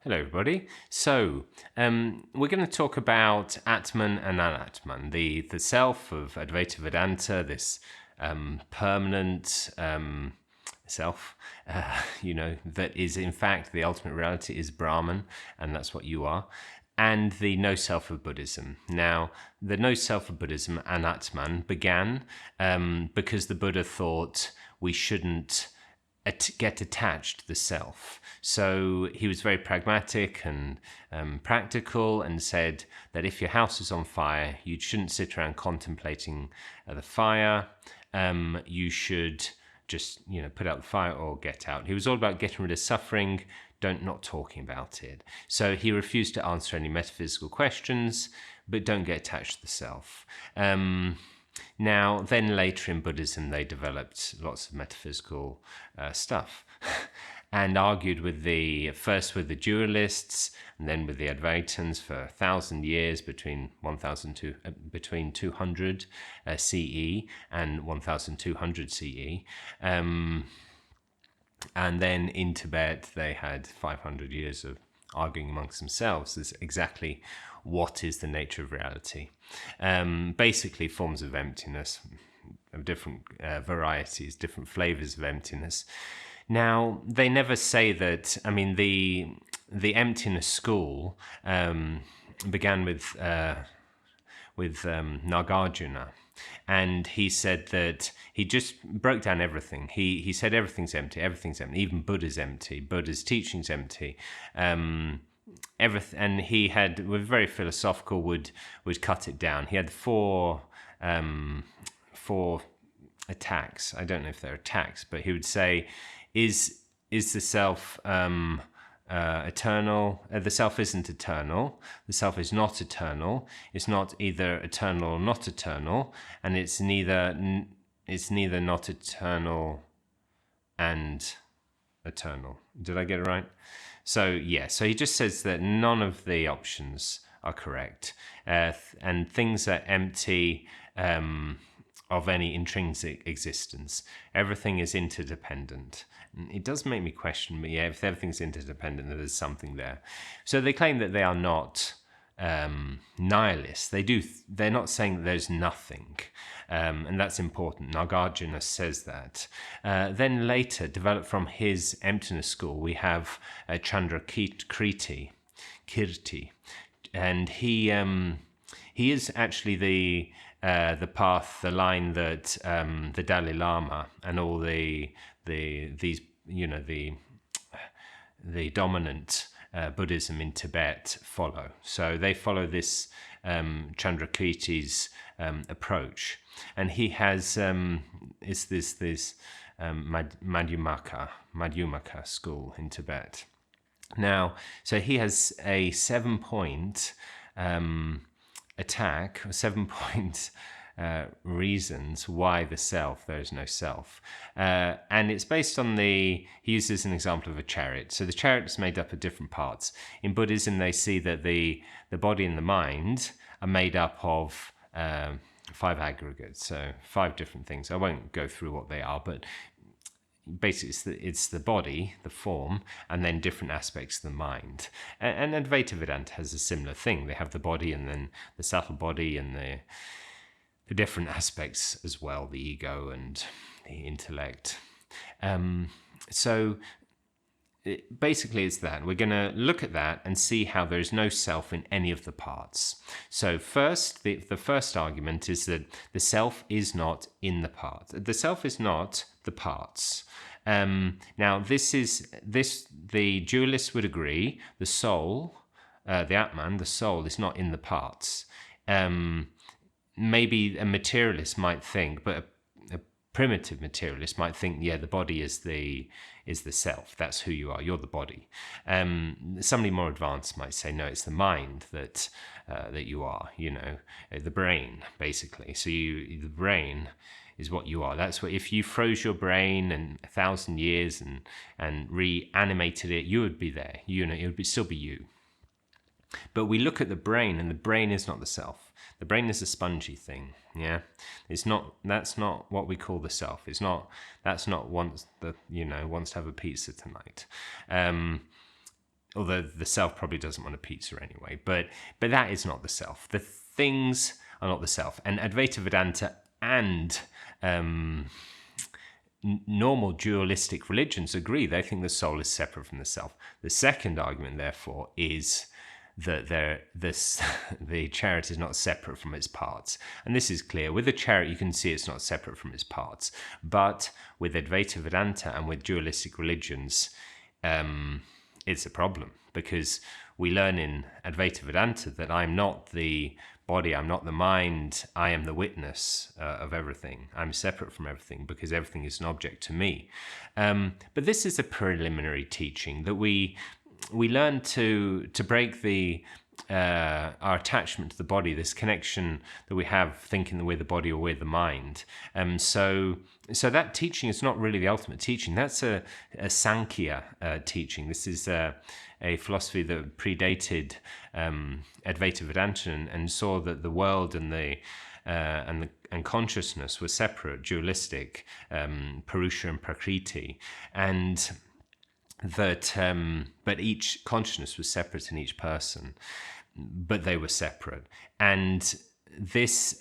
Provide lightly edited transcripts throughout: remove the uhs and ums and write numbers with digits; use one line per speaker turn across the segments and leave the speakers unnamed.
Hello, everybody. So, we're going to talk about Atman and Anatman, the self of Advaita Vedanta, this permanent self, that is in fact the ultimate reality is Brahman, and that's what you are, and the no self of Buddhism. Now, the no self of Buddhism, Anatman, began because the Buddha thought we shouldn't get attached to the self. So he was very pragmatic and practical, and said that if your house is on fire, you shouldn't sit around contemplating the fire. You should just put out the fire or get out. He was all about getting rid of suffering, not talking about it. So he refused to answer any metaphysical questions, but don't get attached to the self. Now, then later in Buddhism, they developed lots of metaphysical stuff and argued first with the dualists and then with the Advaitins for 1,000 years between 200 CE and 1200 CE. And then in Tibet, they had 500 years of arguing amongst themselves as exactly what is the nature of reality. Basically, forms of emptiness, of different varieties, different flavors of emptiness. Now, they never say that. I mean, the emptiness school began with Nagarjuna. And he said that he just broke down everything. He said everything's empty, even Buddha's empty, Buddha's teaching's empty. Everything, and he had, was very philosophical, would cut it down. He had four attacks. I don't know if they're attacks, but he would say, is the self eternal? The self isn't eternal. The self is not eternal. It's not either eternal or not eternal, and it's neither not eternal and eternal. Did I get it right? So so he just says that none of the options are correct, and things are empty of any intrinsic existence. Everything is interdependent. It does make me question, but if everything's interdependent, then there's something there. So they claim that they are not nihilists. They're not saying that there's nothing, and that's important. Nagarjuna says that. Then later, developed from his emptiness school, we have Chandrakirti, and he is actually the path, the line that the Dalai Lama and all the dominant Buddhism in Tibet follow. So they follow this Chandrakirti's approach, and he has this Madhyamaka school in Tibet. Now, so he has a 7-point attack, 7-point reasons why there is no self. And it's based on he uses an example of a chariot. So the chariot is made up of different parts. In Buddhism, they see that the body and the mind are made up of 5 aggregates, so 5 different things. I won't go through what they are, but basically it's the body, the form, and then different aspects of the mind. And Advaita Vedanta has a similar thing. They have the body and then the subtle body and the different aspects as well, the ego and the intellect. Basically it's that. We're going to look at that and see how there is no self in any of the parts. So first, the first argument is that the self is not in the parts. The self is not the parts. Now, the dualists would agree, the soul, the Atman, the soul is not in the parts. Maybe a materialist might think, but a primitive materialist might think, the body is the self. That's who you are. You're the body. Somebody more advanced might say, no, it's the mind that you are. The brain, basically. So the brain is what you are. That's what, if you froze your brain in 1,000 years and reanimated it, you would be there. It would still be you. But we look at the brain, and the brain is not the self. The brain is a spongy thing. It's not. That's not what we call the self. It's not. That's not wants to have a pizza tonight. although the self probably doesn't want a pizza anyway, but that is not the self. The things are not the self. And Advaita Vedanta and normal dualistic religions agree. They think the soul is separate from the self. The second argument, therefore, is that the chariot is not separate from its parts. And this is clear. With the chariot, you can see it's not separate from its parts. But with Advaita Vedanta and with dualistic religions, it's a problem, because we learn in Advaita Vedanta that I'm not the body, I'm not the mind, I am the witness of everything. I'm separate from everything because everything is an object to me. But this is a preliminary teaching that we learn to break our attachment to the body, this connection that we have thinking that we're the body or we're the mind. So that teaching is not really the ultimate teaching. That's a Sankhya teaching. This is a philosophy that predated Advaita Vedanta and saw that the world and consciousness were separate, dualistic, Purusha and Prakriti, and that but each consciousness was separate in each person, but they were separate. And this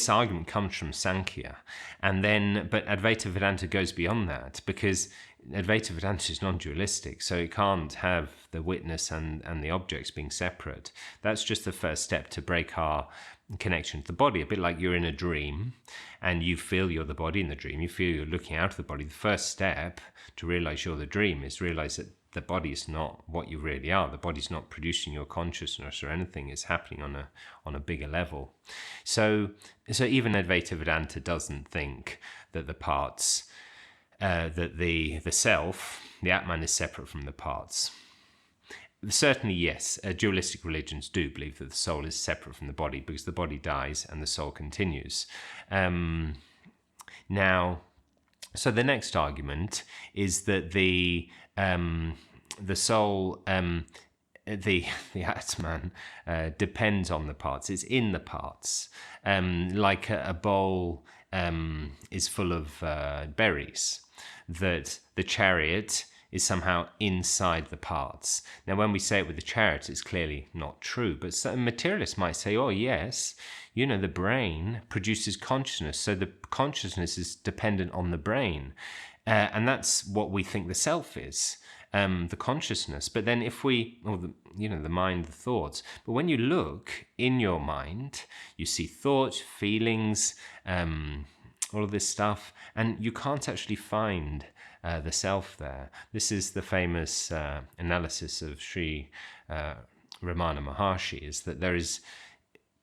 argument comes from Sankhya, but Advaita Vedanta goes beyond that, because Advaita Vedanta is non-dualistic, so it can't have the witness and the objects being separate. That's just the first step to break our connection to the body. A bit like you're in a dream and you feel you're the body in the dream, you feel you're looking out of the body. The first step to realize you're the dream is realize that the body is not what you really are. The body's not producing your consciousness or anything. It's happening on a bigger level. So even Advaita Vedanta doesn't think that the parts, that the self, the Atman, is separate from the parts. Certainly, yes, dualistic religions do believe that the soul is separate from the body, because the body dies and the soul continues. Now, so the next argument is that the soul, the Atman, depends on the parts. It's in the parts, like a bowl is full of berries. That the chariot is somehow inside the parts. Now, when we say it with the chariot, it's clearly not true, but some materialists might say, oh yes, the brain produces consciousness, so the consciousness is dependent on the brain. And that's what we think the self is, the consciousness. But then the mind, the thoughts. But when you look in your mind, you see thoughts, feelings, all of this stuff, and you can't actually find the self there. This is the famous analysis of Sri Ramana Maharshi, is that there is,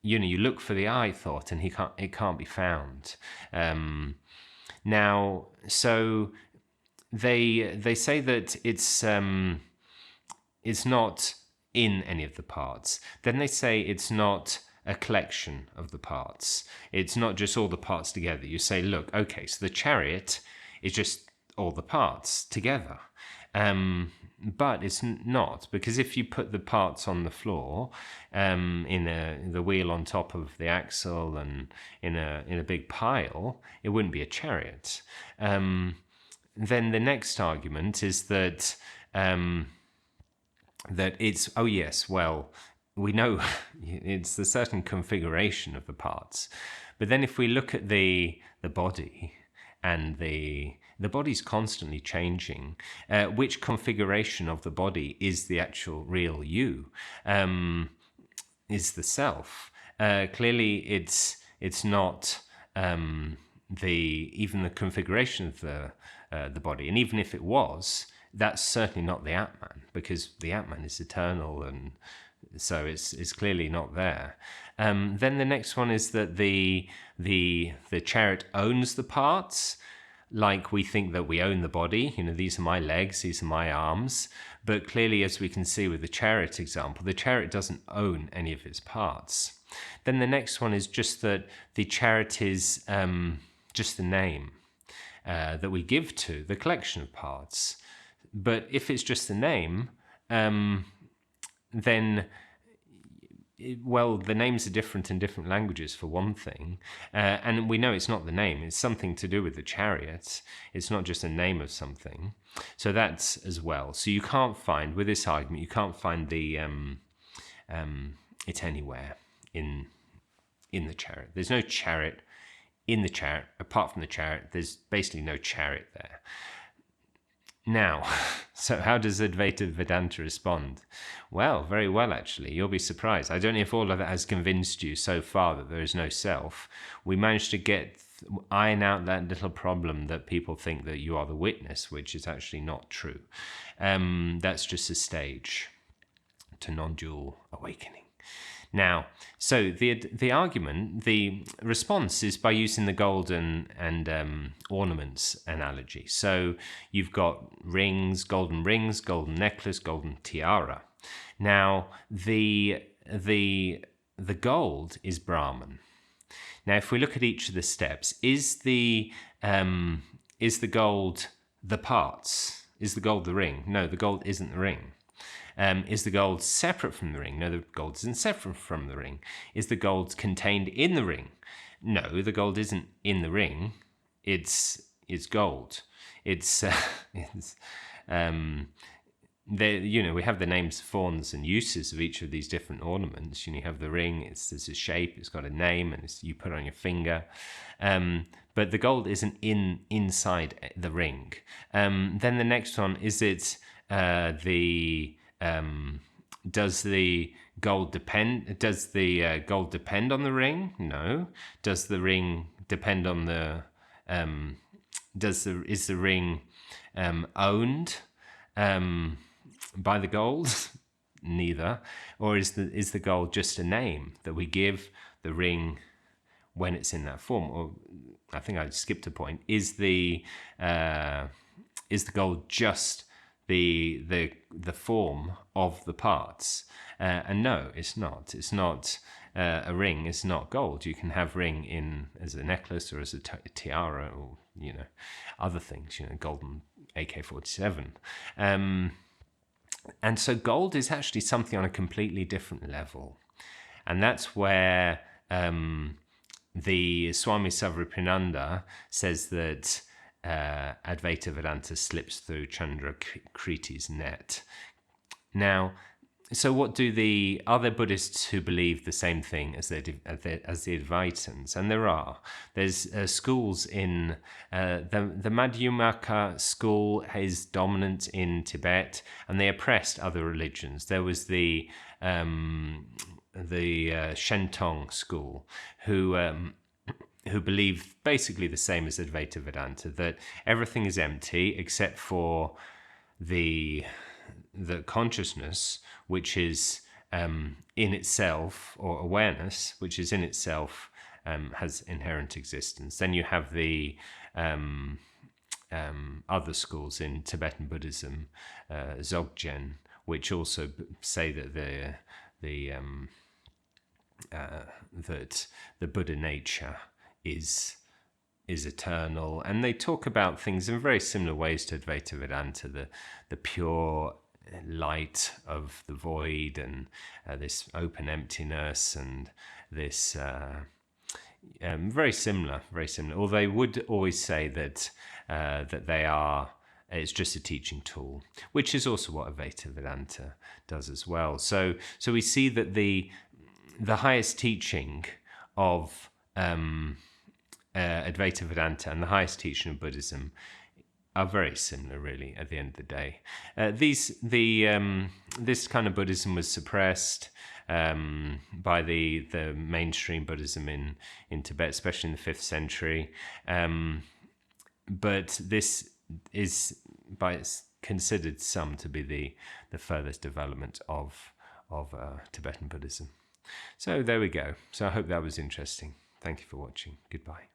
you look for the I thought and it can't be found. Now, so they say that it's not in any of the parts. Then they say it's not a collection of the parts. It's not just all the parts together. You say, look, okay, so the chariot is just all the parts together. But it's not, because if you put the parts on the floor, in the wheel on top of the axle and in a big pile, it wouldn't be a chariot. Then the next argument is that it's, oh yes, well, we know it's the certain configuration of the parts. But then if we look at the body, and the body's constantly changing, which configuration of the body is the actual real you, is the self. Clearly it's not even the configuration of the body. And even if it was, that's certainly not the Atman, because the Atman is eternal, and so it's clearly not there. Then the next one is that the chariot owns the parts, like we think that we own the body. These are my legs, these are my arms. But clearly, as we can see with the chariot example, the chariot doesn't own any of its parts. Then the next one is just that the chariot is just the name that we give to the collection of parts. But if it's just the name, then well, the names are different in different languages, for one thing. And we know it's not the name. It's something to do with the chariot. It's not just a name of something. So that's as well. So you can't find, with this argument, you can't find the it anywhere in the chariot. There's no chariot in the chariot. Apart from the chariot, there's basically no chariot there. Now, so how does Advaita Vedanta respond? Well, very well, actually. You'll be surprised. I don't know if all of that has convinced you so far that there is no self. We managed to iron out that little problem that people think that you are the witness, which is actually not true. That's just a stage to non-dual awakening. Now, so the argument, the response is by using the gold and ornaments analogy. So you've got rings, golden necklace, golden tiara. Now, the gold is Brahman. Now, if we look at each of the steps, is the gold the parts? Is the gold the ring? No, the gold isn't the ring. Is the gold separate from the ring? No, the gold isn't separate from the ring. Is the gold contained in the ring? No, the gold isn't in the ring. It's gold. We have the names, forms, and uses of each of these different ornaments. You have the ring. There's a shape. It's got a name, and you put it on your finger. But the gold isn't inside the ring. Then the next one is does the gold depend? Does the gold depend on the ring? No. Does the ring depend on the? Is the ring owned by the gold? Neither. Or is the gold just a name that we give the ring when it's in that form? Or I think I skipped a point. Is the gold just the form of the parts? And no, it's not. It's not a ring. It's not gold. You can have ring as a necklace or as a tiara, or other things. Golden AK-47. And so gold is actually something on a completely different level, and that's where the Swami Savripananda says that Advaita Vedanta slips through Chandrakirti's net. Now, so what do the other Buddhists who believe the same thing as the Advaitins? And there's schools in the Madhyamaka school is dominant in Tibet, and they oppressed other religions. There was the Shentong school who believe basically the same as Advaita Vedanta, that everything is empty except for the consciousness, which is in itself, or awareness, which is in itself, has inherent existence. Then you have the other schools in Tibetan Buddhism, Dzogchen, which also say that that the Buddha nature is eternal, and they talk about things in very similar ways to Advaita Vedanta, the pure light of the void, and this open emptiness, and this very similar. Although they would always say that it's just a teaching tool, which is also what Advaita Vedanta does as well. So we see that the highest teaching of Advaita Vedanta and the highest teaching of Buddhism are very similar, really, at the end of the day. This kind of Buddhism was suppressed by the mainstream Buddhism in Tibet, especially in the 5th century. But this is considered some to be the furthest development of Tibetan Buddhism. So there we go. So I hope that was interesting. Thank you for watching. Goodbye.